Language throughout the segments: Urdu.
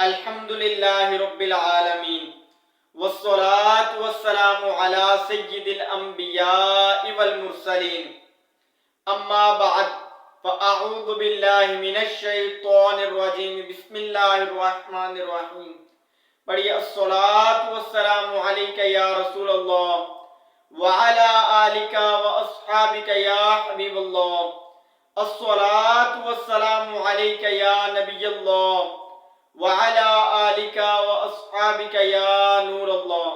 الحمد للہ رب العالمین والصلاة والسلام علی سید الانبیاء والمرسلین اما بعد فاعوذ باللہ من الشیطان الرجیم بسم اللہ الرحمن الرحیم پڑھیے الصلاة والسلام علیک یا رسول اللہ وعلی آلک واصحابک یا حبیب اللہ الصلاة والسلام علیک یا نبی اللہ وعلى آلك وأصحابك يا نور اللہ۔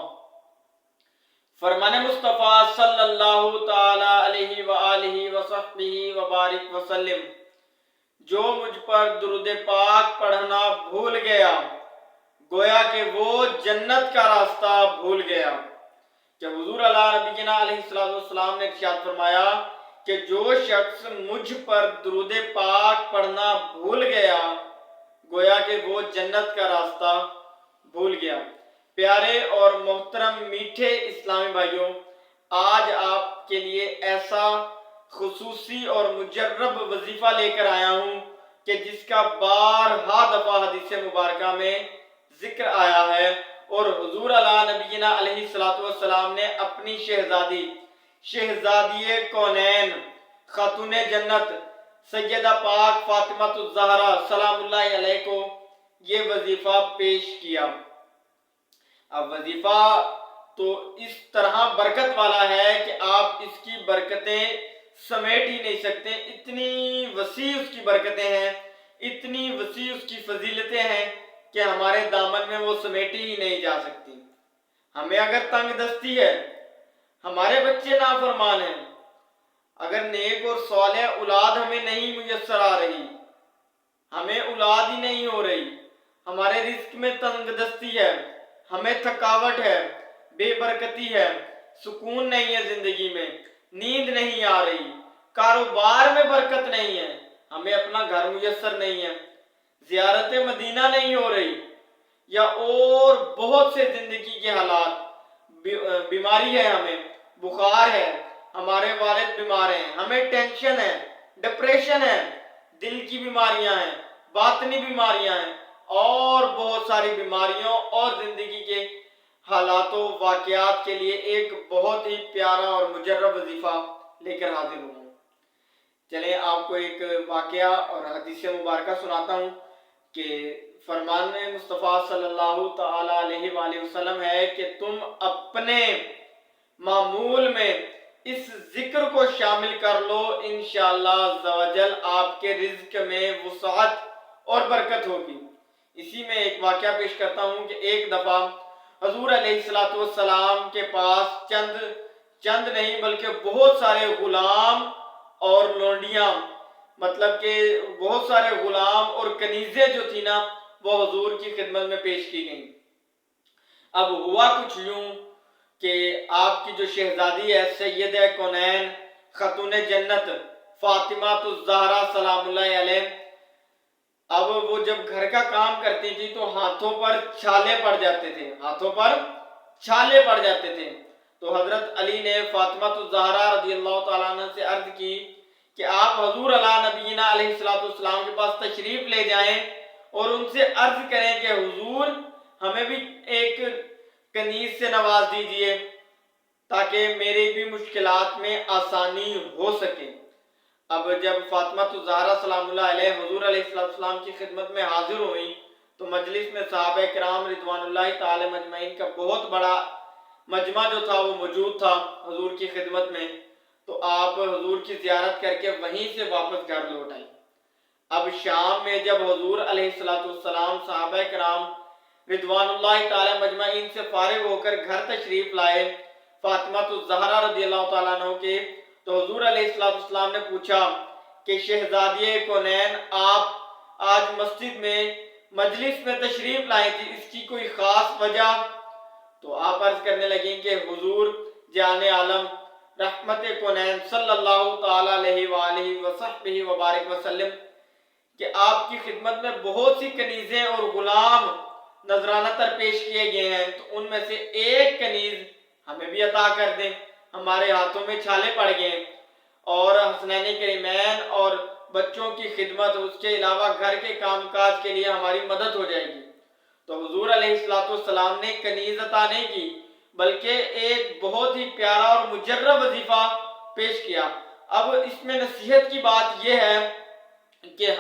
فرمان مصطفیٰ صلی اللہ تعالی علیہ وآلہ وصحبہ وبارک وسلم، جو مجھ پر درود پاک پڑھنا بھول گیا گویا کہ وہ جنت کا راستہ بھول گیا۔ جب حضور اللہ نبینا علیہ السلام نے ارشاد فرمایا کہ جو شخص مجھ پر درود پاک پڑھنا بھول گیا گویا کہ وہ جنت کا راستہ بھول گیا۔ پیارے اور محترم میٹھے اسلامی بھائیوں، آج آپ کے لیے ایسا خصوصی اور مجرب وظیفہ لے کر آیا ہوں کہ جس کا بارہا دفعہ حدیث مبارکہ میں ذکر آیا ہے، اور حضور علیہ نبینا علیہ السلام نے اپنی شہزادی کونین خاتون جنت سیدہ پاک فاطمہ الزہرا سلام اللہ علیہ کو یہ وظیفہ پیش کیا۔ اب وظیفہ تو اس طرح برکت والا ہے کہ آپ اس کی برکتیں سمیٹ ہی نہیں سکتے، اتنی وسیع اس کی برکتیں ہیں، اتنی وسیع اس کی فضیلتیں ہیں کہ ہمارے دامن میں وہ سمیٹی ہی نہیں جا سکتی۔ ہمیں اگر تنگ دستی ہے، ہمارے بچے نافرمان ہیں، اگر نیک اور صالح اولاد ہمیں نہیں میسر آ رہی، ہمیں اولاد ہی نہیں ہو رہی، ہمارے رزق میں تنگ دستی ہے، ہمیں تھکاوٹ ہے، بے برکتی ہے، سکون نہیں ہے، زندگی میں نیند نہیں آ رہی، کاروبار میں برکت نہیں ہے، ہمیں اپنا گھر میسر نہیں ہے، زیارت مدینہ نہیں ہو رہی، یا اور بہت سے زندگی کے حالات، بیماری ہے، ہمیں بخار ہے، ہمارے والد بیمار ہیں، ہمیں ٹینشن ہے، ڈپریشن ہے، دل کی بیماریاں ہیں، باطنی بیماریاں ہیں، اور بہت ساری بیماریوں اور زندگی کے حالات و واقعات کے لیے ایک بہت ہی پیارا اور مجرب وظیفہ لے کر حاضر ہوں۔ چلیں آپ کو ایک واقعہ اور حدیث مبارکہ سناتا ہوں کہ فرمان مصطفیٰ صلی اللہ تعالی علیہ وآلہ وسلم ہے کہ تم اپنے معمول میں اس ذکر کو شامل کر لو، انشاءاللہ عز و جل آپ کے رزق میں وسعت اور برکت ہوگی۔ اسی میں ایک واقعہ پیش کرتا ہوں کہ ایک دفعہ حضور علیہ السلام کے پاس چند نہیں بلکہ بہت سارے غلام اور لونڈیاں، مطلب کہ بہت سارے غلام اور کنیزیں جو تھی نا، وہ حضور کی خدمت میں پیش کی گئیں۔ اب ہوا کچھ یوں کہ آپ کی جو شہزادی ہے سیدہ کونین خاتون جنت فاطمہ الزہرا سلام اللہ علیہ، اب وہ جب گھر کا کام کرتی تھی تو ہاتھوں پر چھالے پڑ جاتے تھے، تو حضرت علی نے فاطمہ الزہرا رضی اللہ تعالیٰ عنہ سے عرض کی کہ آپ حضور علیہ نبینا علیہ السلام کے پاس تشریف لے جائیں اور ان سے عرض کریں کہ حضور ہمیں بھی ایک کنیز سے نواز دیجئے تاکہ میری بھی مشکلات میں آسانی ہو سکے۔ اب جب فاطمہ الزہرا سلام اللہ علیہ حضور علیہ السلام کی خدمت میں حاضر ہوئیں تو مجلس میں صحابہ کرام رضوان اللہ تعالی مجمعین کا بہت بڑا مجمع جو تھا وہ موجود تھا حضور کی خدمت میں، تو آپ حضور کی زیارت کر کے وہیں سے واپس گھر لوٹ آئیں۔ اب شام میں جب حضور علیہ السلام صحابہ کرام رضوان اللہ تعالی مجمعین سے فارغ ہو کر گھر تشریف لائے فاطمہ الزہرا رضی اللہ تعالیٰ عنہ کے، تو حضور علیہ السلام نے پوچھا کہ شہزادی کونین آپ آج مسجد میں مجلس میں تشریف لائیں تھی، اس کی کوئی خاص وجہ؟ تو آپ عرض کرنے لگیں کہ حضور جان عالم رحمت کونین صلی اللہ تعالی علیہ وآلہ وصحبہ وبارک وسلم کہ آپ کی خدمت میں بہت سی کنیزیں اور غلام نذرانہ تر پیش کیے گئے ہیں، تو ان میں سے ایک کنیز ہمیں بھی عطا کر دیں، ہمارے ہاتھوں میں چھالے پڑ گئے، اور حسنین کریمین اور بچوں کی خدمت، اس کے علاوہ گھر کے کام کاج کے لیے ہماری مدد ہو جائے گی۔ علیہ السلام نے کنیز عطا نہیں کی، بلکہ ایک بہت ہی پیارا اور مجرب وظیفہ پیش کیا۔ اب اس میں نصیحت کی بات یہ ہے کہ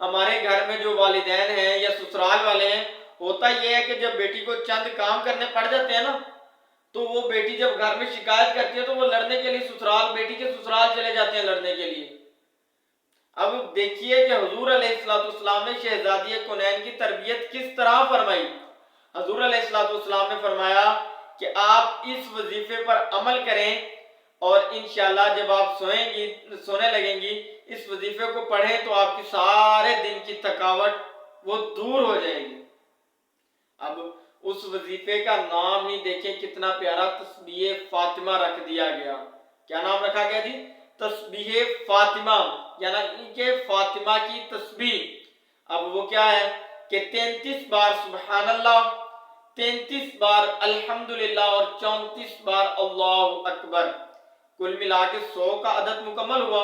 ہمارے گھر میں جو والدین ہیں یا سسرال والے ہیں، ہوتا یہ ہے کہ جب بیٹی کو چند کام کرنے پڑ جاتے ہیں نا، تو وہ بیٹی جب گھر میں شکایت کرتی ہے تو وہ لڑنے کے لیے بیٹی کے سسرال چلے جاتے ہیں لڑنے کے لیے۔ اب دیکھیے کہ حضور علیہ السلام نے شہزادی کونین کی تربیت کس طرح فرمائی۔ حضور علیہ السلام نے فرمایا کہ آپ اس وظیفے پر عمل کریں، اور انشاءاللہ جب آپ سونے لگیں گی اس وظیفے کو پڑھیں تو آپ کی سارے دن کی تھکاوٹ وہ دور ہو جائے گی۔ اب اس وظیفے کا نام ہی دیکھیں کتنا پیارا، تسبیح فاطمہ رکھ دیا گیا۔ کیا نام رکھا گیا جی؟ تسبیح فاطمہ، یعنی کہ فاطمہ کی تسبیح۔ اب وہ کیا ہے کہ 33 بار سبحان اللہ، 33 بار الحمدللہ اور 34 بار اللہ اکبر، کل ملا کے 100 کا عدد مکمل ہوا۔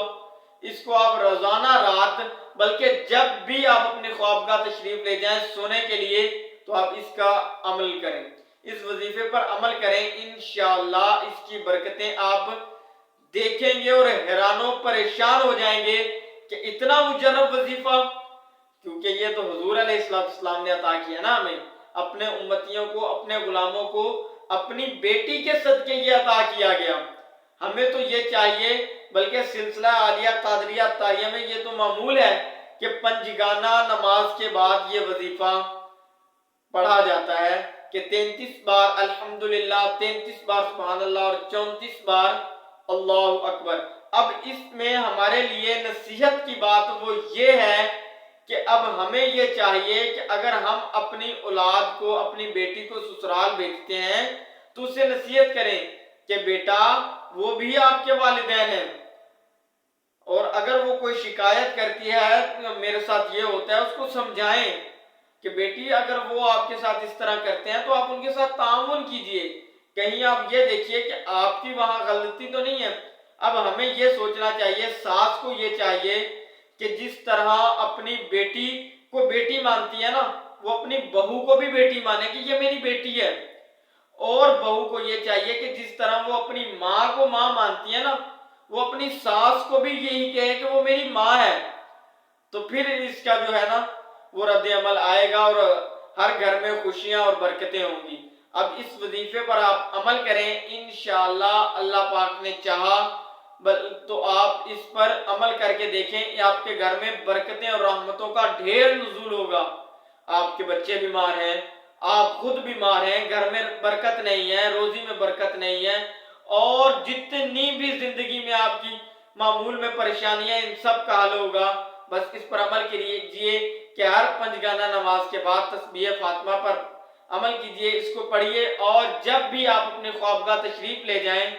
اس کو آپ روزانہ رات، بلکہ جب بھی آپ اپنے خوابگاہ تشریف لے جائیں سونے کے لیے، تو آپ اس کا عمل کریں، اس وظیفے پر عمل کریں۔ انشاءاللہ اس کی برکتیں آپ دیکھیں گے اور حیران و پریشان ہو جائیں گے کہ اتنا مجرب وظیفہ، کیونکہ یہ تو حضور علیہ السلام نے عطا کیا نا ہمیں، اپنے امتیوں کو، اپنے غلاموں کو اپنی بیٹی کے صدقے یہ عطا کیا گیا۔ ہمیں تو یہ چاہیے، بلکہ سلسلہ عالیہ قادریہ طاریہ میں یہ تو معمول ہے کہ پنجگانہ نماز کے بعد یہ وظیفہ پڑھا جاتا ہے کہ 33 بار الحمدللہ، 33 بار سبحان اللہ اور 34 بار اللہ اکبر۔ اب اس میں ہمارے لیے نصیحت کی بات وہ یہ ہے کہ اب ہمیں یہ چاہیے کہ اگر ہم اپنی اولاد کو، اپنی بیٹی کو سسرال بھیجتے ہیں تو اسے نصیحت کریں کہ بیٹا وہ بھی آپ کے والدین ہیں، اور اگر وہ کوئی شکایت کرتی ہے میرے ساتھ یہ ہوتا ہے، اس کو سمجھائیں کہ بیٹی اگر وہ آپ کے ساتھ اس طرح کرتے ہیں تو آپ ان کے ساتھ تعاون کیجئے، کہیں آپ یہ دیکھیے کہ آپ کی وہاں غلطی تو نہیں ہے۔ اب ہمیں یہ سوچنا چاہیے، ساس کو یہ چاہیے کہ جس طرح اپنی بیٹی کو بیٹی مانتی ہے نا، وہ اپنی بہو کو بھی بیٹی مانے کہ یہ میری بیٹی ہے، اور بہو کو یہ چاہیے کہ جس طرح وہ اپنی ماں کو ماں مانتی ہے نا، وہ اپنی ساس کو بھی یہی کہے کہ وہ میری ماں ہے۔ تو پھر اس کا جو ہے نا وہ رد عمل آئے گا اور ہر گھر میں خوشیاں اور برکتیں ہوں گی۔ اب اس وظیفے پر آپ عمل کریں، انشاءاللہ اللہ پاک نے چاہا تو آپ اس پر عمل کر کے دیکھیں، آپ کے گھر میں برکتیں اور رحمتوں کا ڈھیر نزول ہوگا۔ آپ کے بچے بیمار ہیں، آپ خود بیمار ہیں، گھر میں برکت نہیں ہے، روزی میں برکت نہیں ہے، اور جتنی بھی زندگی میں آپ کی معمول میں پریشانیاں، ان سب کا حل ہوگا۔ بس اس پر عمل کیجئے کہ ہر پنجگانہ نماز کے بعد تسبیح فاطمہ پر عمل کیجئے، اس کو پڑھیے، اور جب بھی آپ اپنے خوابگاہ تشریف لے جائیں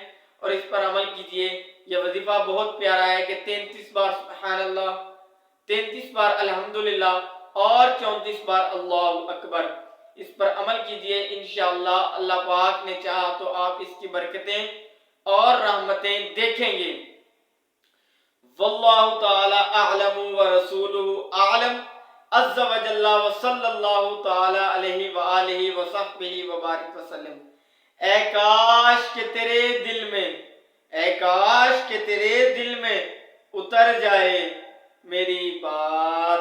اور اس پر عمل کیجئے۔ یہ وظیفہ بہت پیارا ہے کہ 33 بار سبحان اللہ، 33 بار الحمدللہ اور 34 بار اللہ اکبر، اس پر عمل کیجئے۔ انشاءاللہ اللہ پاک نے چاہا تو آپ اس کی برکتیں اور رحمتیں دیکھیں گے۔ واللہ تعالی اعلم ورسولہ اعلم، عز وجل وصلی اللہ تعالی علیہ وآلہ وصحبہ وبارک وسلم۔ اے کاش کہ تیرے دل میں، اے کاش کہ تیرے دل میں اتر جائے میری بات،